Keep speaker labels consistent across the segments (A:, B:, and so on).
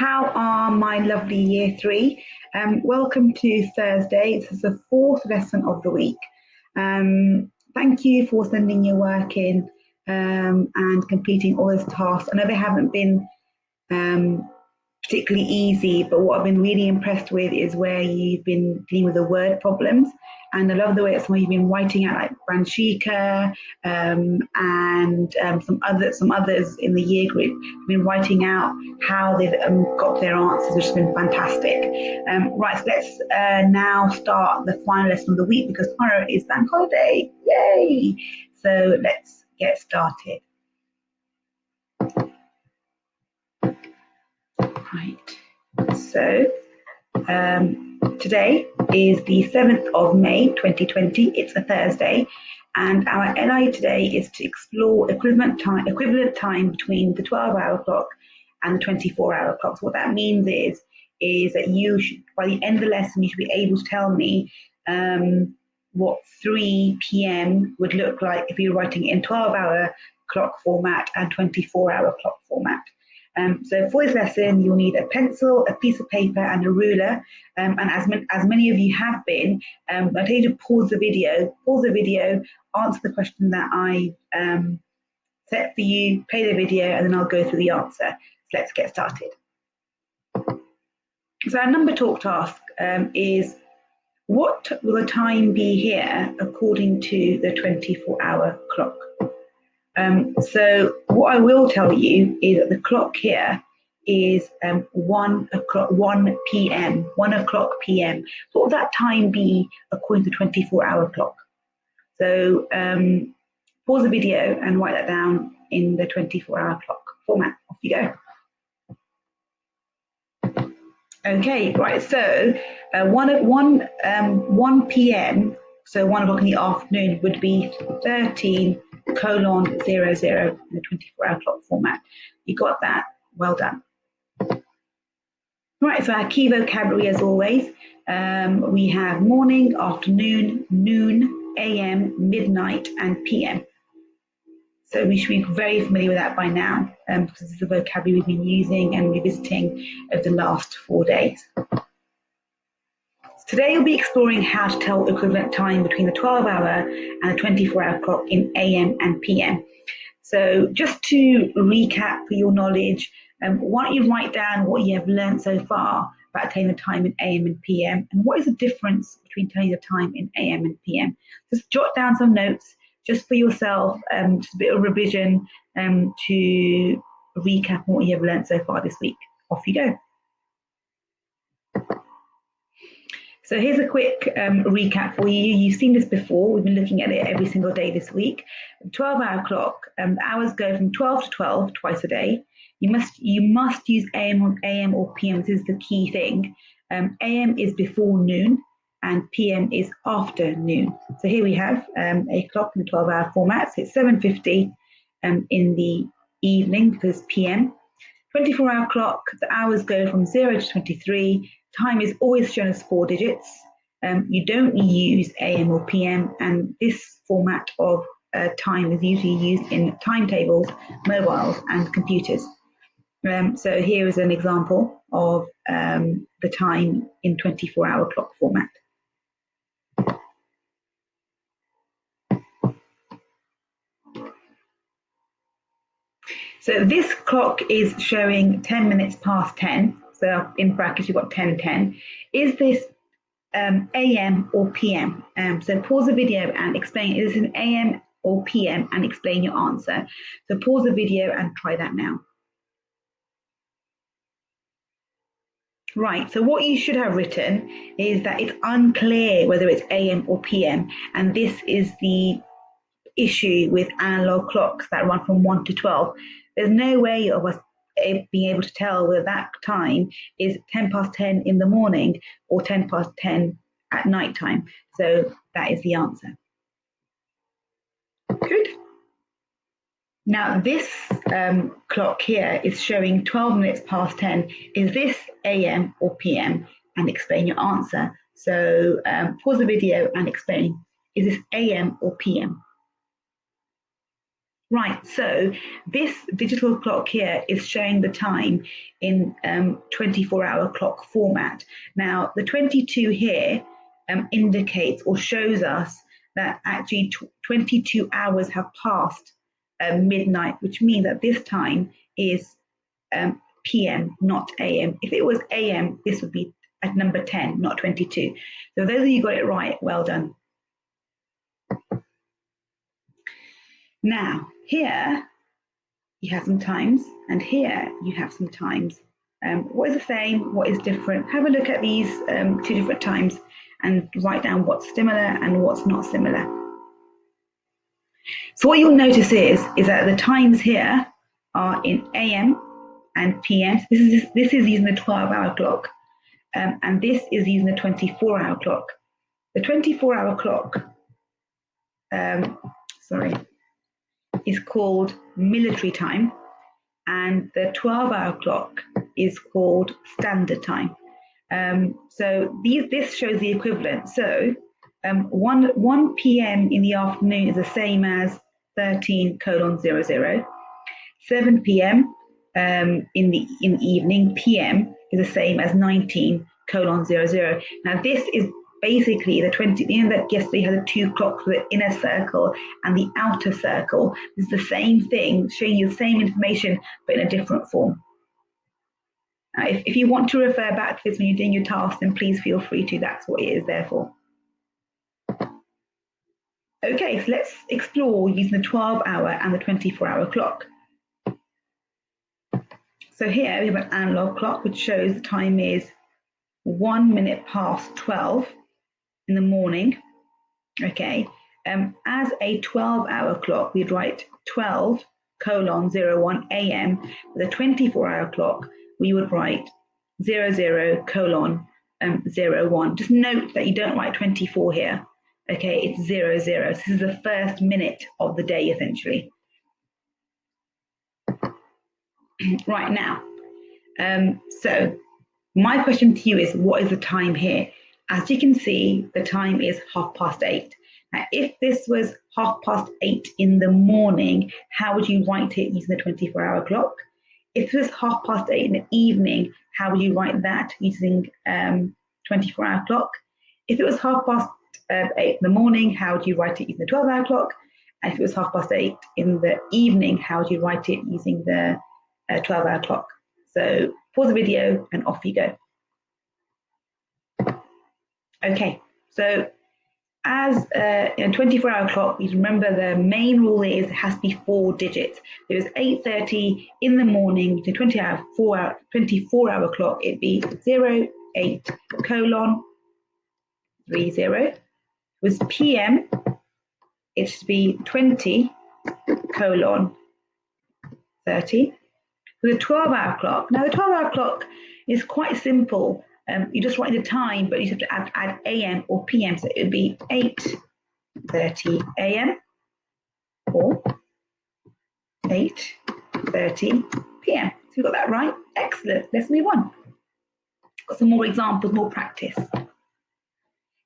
A: how are my lovely year three? Welcome to Thursday. This is the fourth lesson of the week. Thank you for sending your work in and completing all those tasks. I know they haven't been particularly easy, but what I've been really impressed with is where you've been dealing with the word problems. And I love the way that some of you've been writing out like Branshika and some others in the year group have been writing out how they've got their answers, which has been fantastic. Right, so let's now start the final lesson of the week because tomorrow is bank holiday. Yay! So let's get started. Right, so today is the 7th of May 2020. It's a Thursday, and our NI today is to explore equivalent time between the 12-hour clock and the 24-hour clock. So what that means is that you should, by the end of the lesson, you should be able to tell me what 3 p.m. would look like if you were writing it in 12-hour clock format and 24-hour clock format. So for this lesson, you'll need a pencil, a piece of paper, and a ruler. And as many of you have been, I'll tell you to pause the video, answer the question that I set for you, play the video, and then I'll go through the answer. So let's get started. So our number talk task is, what will the time be here according to the 24-hour clock? So what I will tell you is that the clock here is 1 p.m. 1 o'clock p.m. So what will that time be according to the 24-hour clock? So pause the video and write that down in the 24-hour clock format. Off you go. Okay, right. So 1 p.m. So 1 o'clock in the afternoon would be 13:00 in the 24-hour clock format. You got that? Well done. Right, so our key vocabulary as always, we have morning, afternoon, noon, AM, midnight, and PM. So we should be very familiar with that by now because this is the vocabulary we've been using and revisiting over the last 4 days. Today we'll be exploring how to tell equivalent time between the 12-hour and the 24-hour clock in AM and PM. So just to recap for your knowledge, why don't you write down what you have learned so far about telling the time in AM and PM, and what is the difference between telling the time in AM and PM? Just jot down some notes just for yourself, just a bit of revision to recap on what you have learned so far this week. Off you go. So here's a quick recap for you. You've seen this before. We've been looking at it every single day this week. 12-hour clock, the hours go from 12 to 12 twice a day. You must use AM or PM. This is the key thing. AM is before noon and PM is after noon. So here we have a clock in the 12-hour format. So it's 7:50 in the evening because PM. 24-hour clock, the hours go from 0 to 23. Time is always shown as 4 digits. You don't use AM or PM, and this format of time is usually used in timetables, mobiles, and computers. So here is an example of the time in 24-hour clock format. So this clock is showing 10 minutes past 10. So in brackets, you've got 10:10. Is this AM or PM? So pause the video and explain, is this an AM or PM, and explain your answer. So pause the video and try that now. Right, so what you should have written is that it's unclear whether it's AM or PM, and this is the issue with analog clocks that run from 1 to 12. There's no way of us being able to tell whether that time is 10 past 10 in the morning or 10 past 10 at night time. So that is the answer. Good. Now this clock here is showing 12 minutes past 10. Is this AM or PM? And explain your answer. So pause the video and explain, is this AM or PM? Right, so this digital clock here is showing the time in 24-hour clock format. Now, the 22 here indicates or shows us that actually 22 hours have passed midnight, which means that this time is PM, not AM. If it was AM, this would be at number 10, not 22. So those of you got it right, well done. Now, here you have some times, and here you have some times. What is the same? What is different? Have a look at these two different times and write down what's similar and what's not similar. So what you'll notice is that the times here are in AM and PM. This is using the 12-hour clock, and this is using the 24-hour clock. The 24-hour clock, is called military time, and the 12-hour clock is called standard time. So this shows the equivalent. So 1 p.m. in the afternoon is the same as 13:00. 7 p.m. In the evening, PM, is the same as 19:00. Now this is basically the 20. You know that yesterday had the two clocks, the inner circle and the outer circle. It's the same thing, showing you the same information but in a different form. If you want to refer back to this when you're doing your task, then please feel free to. That's what it is there for. Okay, so let's explore using the 12-hour and the 24-hour clock. So here we have an analog clock which shows the time is 1 minute past 12 in the morning. Okay, as a 12-hour clock, we'd write 12:01 a.m. With a 24-hour clock, we would write 00:01. Just note that you don't write 24 here. Okay, it's 00. So this is the first minute of the day, essentially. Right now, so my question to you is, what is the time here? As you can see, the time is 8:30. Now, if this was 8:30 in the morning, how would you write it using the 24-hour clock? If it was 8:30 in the evening, how would you write that using 24-hour clock? If it was 8:30 in the morning, how would you write it using the 12-hour clock? And if it was 8:30 in the evening, how would you write it using the 12-hour clock? So pause the video and off you go. Okay, so as a 24-hour clock, you remember the main rule is it has to be 4 digits. There's 8:30 in the morning to 24-hour clock, it'd be 08:30. With PM, it should be 20:30. With a 12-hour clock, now the 12-hour clock is quite simple. You just write the time, but you have to add AM or PM. So it would be 8:30 AM or 8:30 PM. So you got that right? Excellent. Let's move on. Got some more examples, more practice.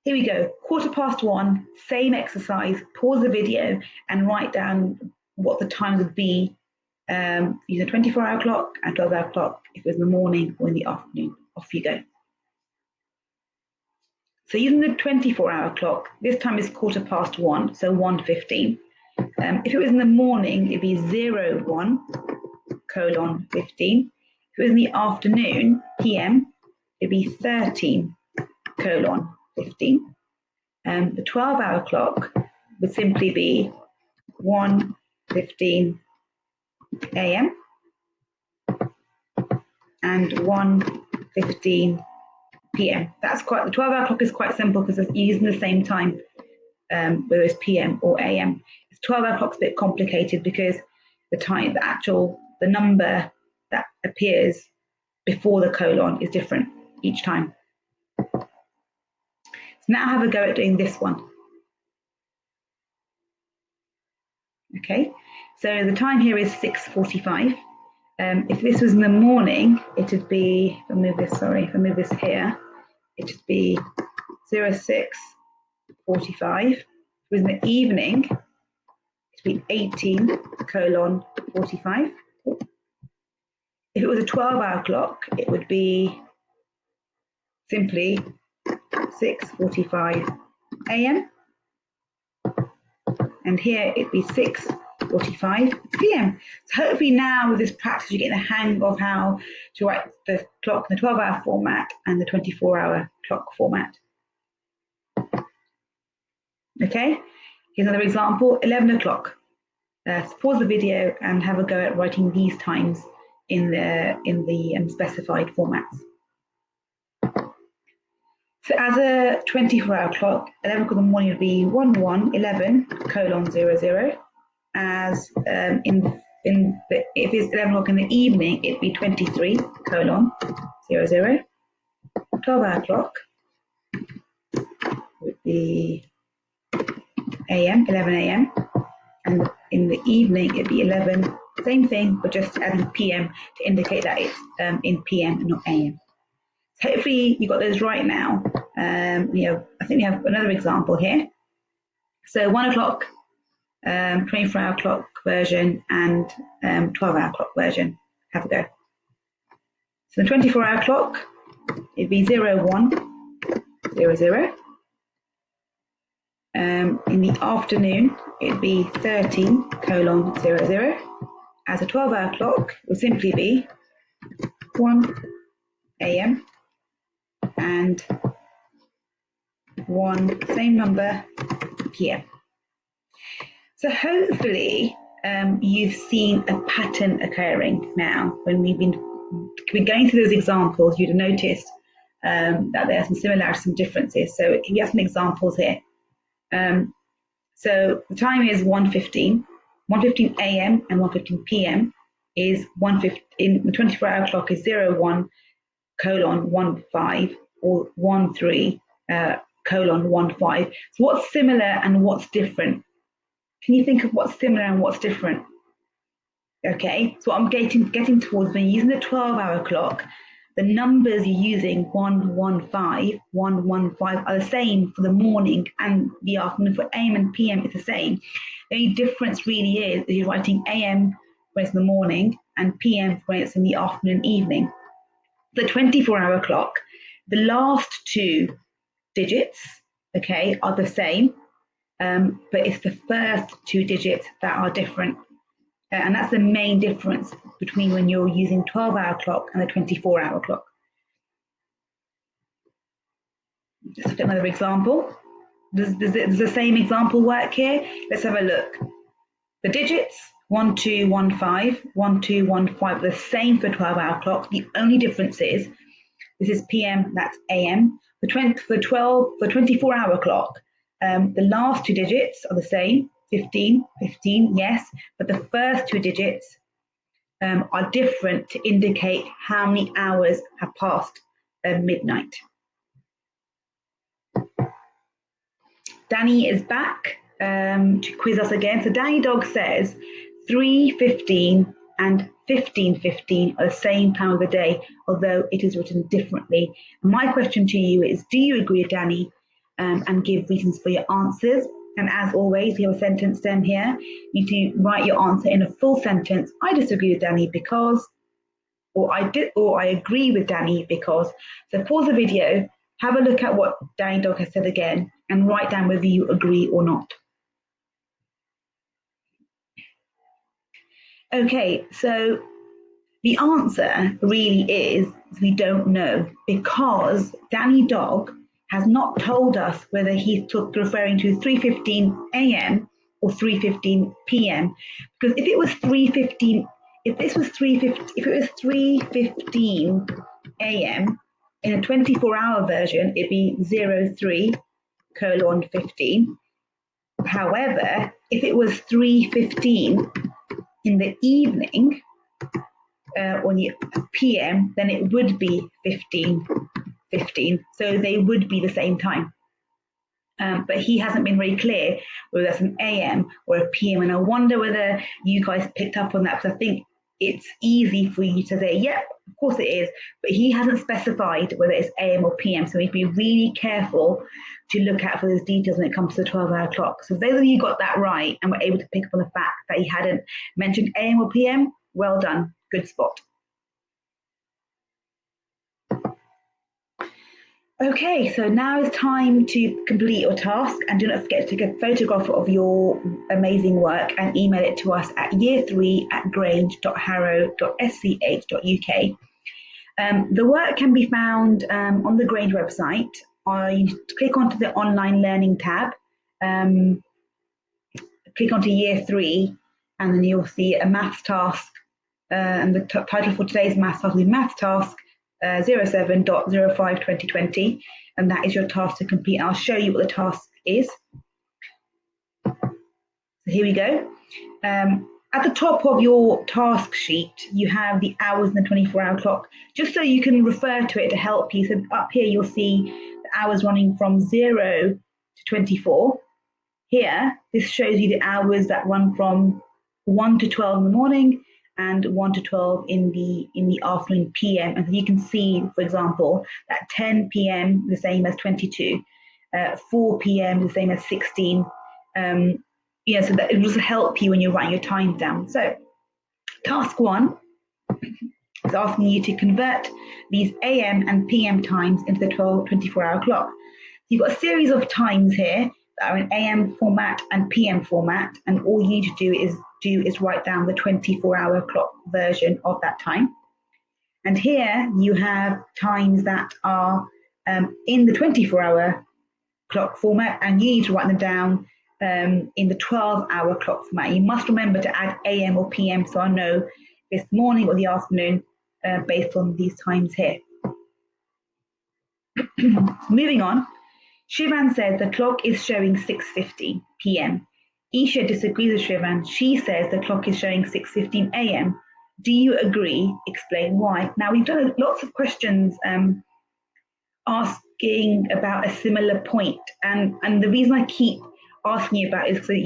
A: Here we go. 1:15, same exercise. Pause the video and write down what the time would be using a 24-hour clock and 12-hour clock if it was in the morning or in the afternoon. Off you go. So using the 24-hour clock, this time is 1:15, so 1:15. If it was in the morning, it'd be 01:15. If it was in the afternoon, PM, it'd be 13:15. The 12-hour clock would simply be 1:15 AM and 1:15 PM. That's quite, the 12-hour clock is quite simple because it's using the same time, whether it's PM or AM. It's 12-hour clock's a bit complicated because the number that appears before the colon is different each time. So now have a go at doing this one. Okay, so the time here is 6:45. If this was in the morning, it would be, if I move this here, it would be 06:45. If it was in the evening, it be 18:45. If it was a 12-hour clock, it would be simply 6:45 a.m. And here it'd be 6:45 p.m. So hopefully now with this practice you get the hang of how to write the clock in the 12-hour format and the 24-hour clock format. Okay, here's another example, 11 o'clock. Pause the video and have a go at writing these times in the specified formats. So as a 24-hour clock, 11 o'clock in the morning would be 11:11:00. As if it's 11 o'clock in the evening, it'd be 23:00. 12-hour clock would be AM, 11 a.m. And in the evening, it'd be 11, same thing, but just adding PM to indicate that it's in PM and not AM. So hopefully you got those right now. I think we have another example here. So 1 o'clock, 24-hour clock version and 12-hour clock version. Have a go. So the 24-hour clock, it'd be 01:00. In the afternoon, it'd be 13:00. As a 12-hour clock, it would simply be 1 a.m. and 1, same number, p.m. So hopefully you've seen a pattern occurring now. When we've been going through those examples, you'd have noticed that there are some similarities, some differences. So we have some examples here. So the time is 1:15 a.m. and 1:15 p.m. is 1:15. In the 24-hour clock is 01:15 or 13:15. So what's similar and what's different? Can you think of what's similar and what's different? Okay, so what I'm getting towards, when you're using the 12-hour clock, the numbers you're using, 115 are the same for the morning and the afternoon. For AM and PM, it's the same. The only difference really is that you're writing AM when it's in the morning and PM when it's in the afternoon and evening. The 24-hour clock, the last two digits, okay, are the same, but it's the first two digits that are different. And that's the main difference between when you're using 12-hour clock and the 24-hour clock. Just look at another example. Does the same example work here? Let's have a look. The digits 1215, 1215 are the same for 12-hour clock. The only difference is this is PM, that's AM. For 24-hour clock, the last two digits are the same. 15, yes, but the first two digits are different to indicate how many hours have passed midnight. Danny is back to quiz us again. So Danny Dog says 3:15 and 15:15 are the same time of the day, although it is written differently. And my question to you is, do you agree with Danny, and give reasons for your answers? And as always, we have a sentence stem here. You need to write your answer in a full sentence. I disagree with Danny because, or I agree with Danny because. So pause the video, have a look at what Danny Dog has said again, and write down whether you agree or not. Okay, so the answer really is we don't know, because Danny Dog has not told us whether he's referring to 3:15 a.m. or 3:15 p.m. Because if it was 3:15 a.m. in a 24-hour version, it'd be 03:15. However, if it was 3:15 in the evening or the PM, then it would be 15:15. So they would be the same time. But he hasn't been very clear whether that's an AM or a PM. And I wonder whether you guys picked up on that, because I think it's easy for you to say, yep, Of course it is, but he hasn't specified whether it's AM or PM. So we need to be really careful to look out for those details when it comes to the 12-hour clock. So if those of you got that right and were able to pick up on the fact that he hadn't mentioned AM or PM, well done, good spot. Okay, so now is time to complete your task, and do not forget to take a photograph of your amazing work and email it to us at year3@grange.harrow.sch.uk. The work can be found on the Grange website. You click onto the online learning tab, click onto year 3, and then you'll see a maths task, and the title for today's maths task is maths task 07.05/2020, and that is your task to complete. I'll show you what the task is. So here we go. At the top of your task sheet, you have the hours and the 24-hour clock, just so you can refer to it to help you. So up here, you'll see the hours running from 0 to 24. Here, this shows you the hours that run from 1 to 12 in the morning and 1 to 12 in the afternoon PM. And you can see, for example, that 10 PM the same as 22, 4 PM the same as 16. So that it will help you when you're writing your times down. So task 1 is asking you to convert these AM and PM times into the 24-hour clock. You've got a series of times here that are in AM format and PM format, and all you need to do is write down the 24-hour clock version of that time. And here you have times that are in the 24-hour clock format, and you need to write them down in the 12-hour clock format. You must remember to add AM or PM, so I know if it's morning or the afternoon based on these times here. Moving on, Shivan says the clock is showing 6:50 PM. Isha disagrees with Shivan. She says the clock is showing 6:15 AM. Do you agree? Explain why. Now, we've done lots of questions asking about a similar point, and the reason I keep asking you about it is because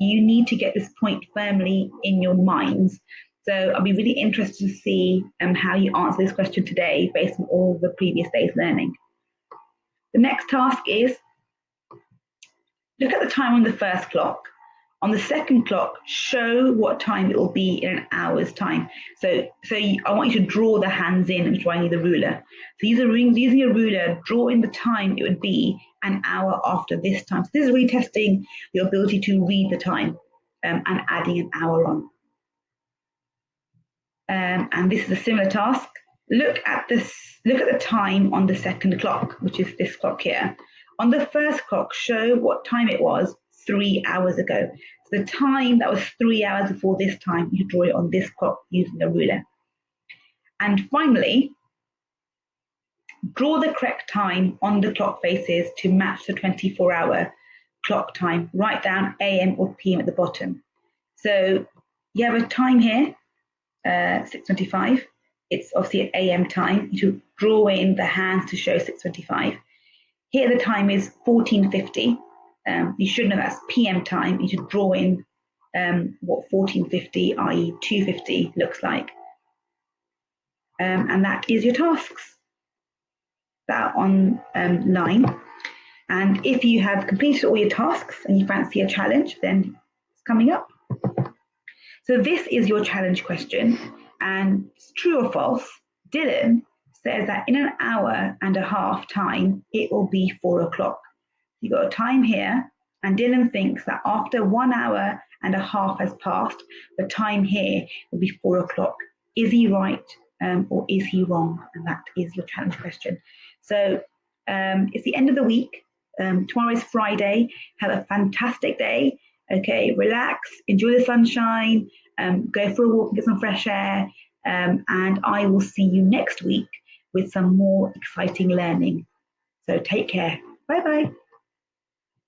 A: you need to get this point firmly in your minds. So I'll be really interested to see how you answer this question today based on all the previous day's learning. The next task is look at the time on the first clock. On the second clock, show what time it will be in an hour's time. So I want you to draw the hands in and drawing the ruler. So using a ruler, draw in the time it would be an hour after this time. So this is really testing your ability to read the time and adding an hour on. And this is a similar task. Look at the time on the second clock, which is this clock here. On the first clock, show what time it was 3 hours ago. So the time that was 3 hours before this time, you draw it on this clock using a ruler. And finally, draw the correct time on the clock faces to match the 24-hour clock time. Write down AM or PM at the bottom. So you have a time here, 6:25. It's obviously an AM time. You should draw in the hands to show 6:25. Here the time is 14:50. You should know that's PM time. You should draw in what 14:50, i.e. 2:50 looks like. And that is your tasks that are online. And if you have completed all your tasks and you fancy a challenge, then it's coming up. So this is your challenge question. And it's true or false, Dylan says that in an hour and a half time, it will be 4 o'clock. You've got a time here, and Dylan thinks that after 1 hour and a half has passed, the time here will be 4 o'clock. Is he right or is he wrong? And that is your challenge question. So it's the end of the week. Tomorrow is Friday. Have a fantastic day. Okay, relax, enjoy the sunshine, go for a walk and get some fresh air. And I will see you next week with some more exciting learning. So take care. Bye-bye.